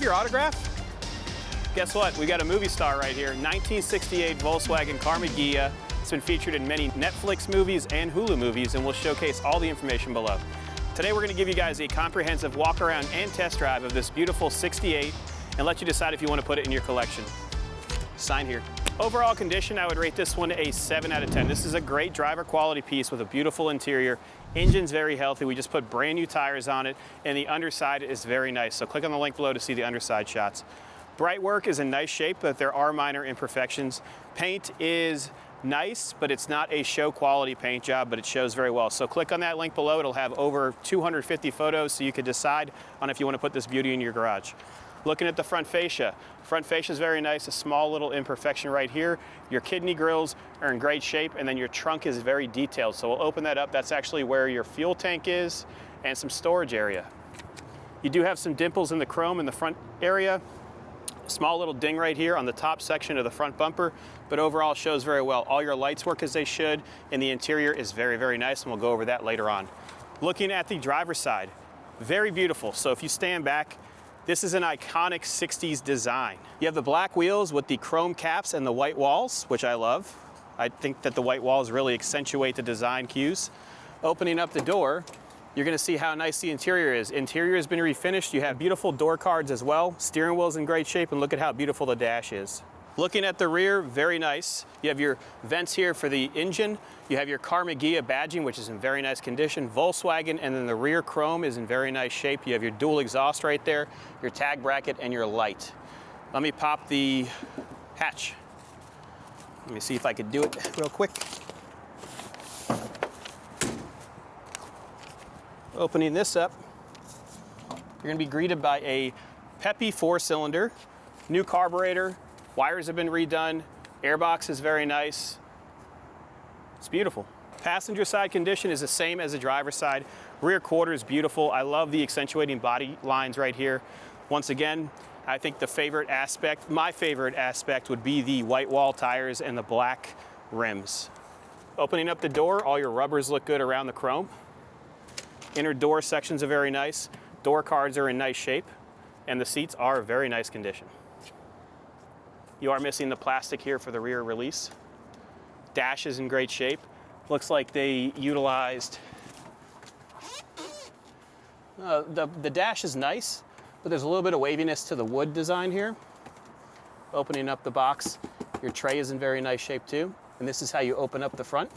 have your autograph? Guess what? We got a movie star right here. 1968 Volkswagen Karmann Ghia. It's been featured in many Netflix movies and Hulu movies, and we'll showcase all the information below. Today we're going to give you guys a comprehensive walk around and test drive of this beautiful 68 and let you decide if you want to put it in your collection. Sign here. Overall condition, I would rate this one a 7 out of 10. This is a great driver quality piece with a beautiful interior. Engine's very healthy. We just put brand new tires on it, and the underside is very nice. So click on the link below to see the underside shots. Bright work is in nice shape, but there are minor imperfections. Paint is nice, but it's not a show quality paint job, but it shows very well. So click on that link below. It'll have over 250 photos, so you can decide on if you want to put this beauty in your garage. Looking at the front fascia. Front fascia is very nice, a small little imperfection right here. Your kidney grills are in great shape, and then your trunk is very detailed. So we'll open that up. That's actually where your fuel tank is and some storage area. You do have some dimples in the chrome in the front area. Small little ding right here on the top section of the front bumper, but overall shows very well. All your lights work as they should, and the interior is very, very nice, and we'll go over that later on. Looking at the driver's side, very beautiful. So if you stand back, this is an iconic 60s design. You have the black wheels with the chrome caps and the white walls, which I love. I think that the white walls really accentuate the design cues. Opening up the door, you're gonna see how nice the interior is. Interior has been refinished. You have beautiful door cards as well. Steering wheel's in great shape, and look at how beautiful the dash is. Looking at the rear, very nice. You have your vents here for the engine. You have your Karmann Ghia badging, which is in very nice condition. Volkswagen, and then the rear chrome is in very nice shape. You have your dual exhaust right there, your tag bracket, and your light. Let me pop the hatch. Let me see if I could do it real quick. Opening this up, you're gonna be greeted by a peppy 4-cylinder, new carburetor, wires have been redone, airbox is very nice. It's beautiful. Passenger side condition is the same as the driver's side. Rear quarter is beautiful. I love the accentuating body lines right here. Once again, I think the favorite aspect, my favorite aspect would be the white wall tires and the black rims. Opening up the door, all your rubbers look good around the chrome. Inner door sections are very nice. Door cards are in nice shape, and the seats are very nice condition. You are missing the plastic here for the rear release. Dash is in great shape. Looks like they utilized, the dash is nice, but there's a little bit of waviness to the wood design here. Opening up the box, your tray is in very nice shape too, and this is how you open up the front.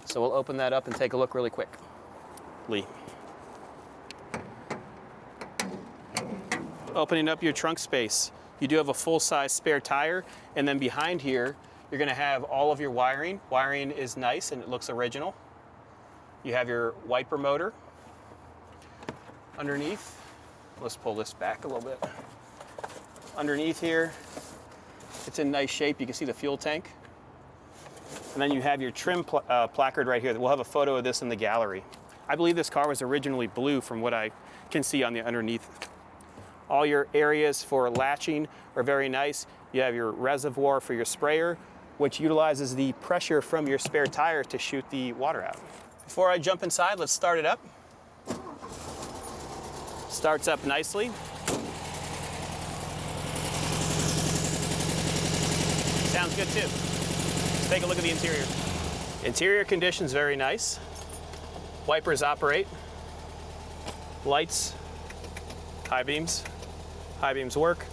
So we'll open that up and take a look really quick. Lee. Opening up your trunk space. You do have a full-size spare tire, and then behind here, you're gonna have all of your wiring. Wiring is nice and it looks original. You have your wiper motor. Underneath, let's pull this back a little bit. Underneath here, it's in nice shape. You can see the fuel tank. And then you have your trim placard right here. We'll have a photo of this in the gallery. I believe this car was originally blue from what I can see on the underneath. All your areas for latching are very nice. You have your reservoir for your sprayer, which utilizes the pressure from your spare tire to shoot the water out. Before I jump inside, let's start it up. Starts up nicely. Sounds good too. Let's take a look at the interior. Interior condition's very nice. Wipers operate. Lights, high beams work.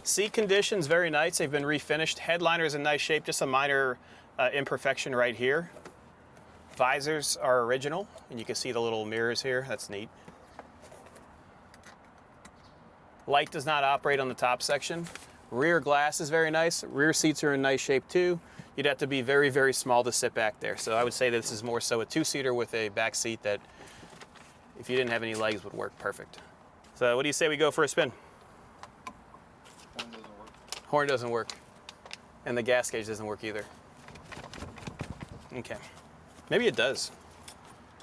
Seat condition's very nice. They've been refinished. Headliner's in nice shape, just a minor imperfection right here. Visors are original, and you can see the little mirrors here. That's neat. Light does not operate on the top section. Rear glass is very nice. Rear seats are in nice shape too. You'd have to be very, very small to sit back there. So I would say that this is more so a 2-seater with a back seat that, if you didn't have any legs, would work perfect. So what do you say we go for a spin? Horn doesn't work. Horn doesn't work. And the gas gauge doesn't work either. Okay. Maybe it does.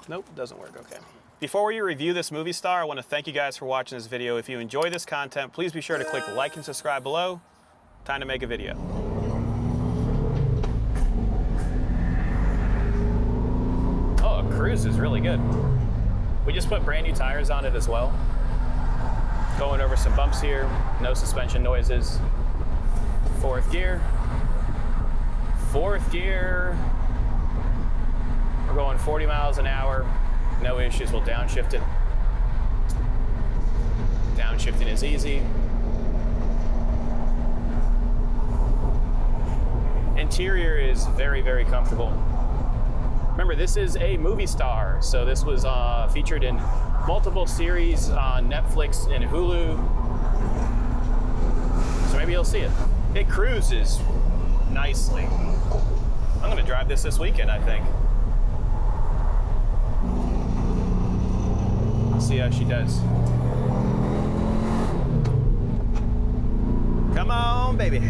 Nope, doesn't work, okay. Before we review this movie star, I want to thank you guys for watching this video. If you enjoy this content, please be sure to click like and subscribe below. Time to make a video. Oh, cruise is really good. We just put brand new tires on it as well. Going over some bumps here, no suspension noises. Fourth gear. Fourth gear. We're going 40 miles an hour. No issues, we'll downshift it. Downshifting is easy. Interior is very, very comfortable. Remember, this is a movie star, so this was featured in multiple series on Netflix and Hulu. So maybe you'll see it. It cruises nicely. I'm gonna drive this weekend, I think. See how she does. Come on, baby.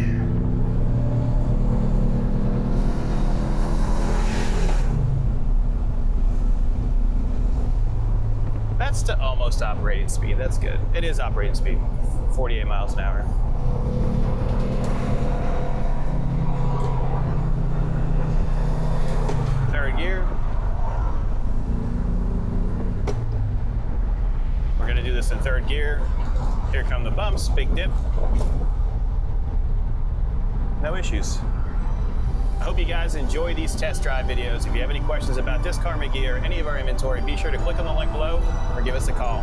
That's to almost operating speed. That's good. It is operating speed. 48 miles an hour. Third gear. We're gonna do this in third gear. Here come the bumps, big dip. No issues. I hope you guys enjoy these test drive videos. If you have any questions about this Karmann Ghia or any of our inventory, be sure to click on the link below or give us a call.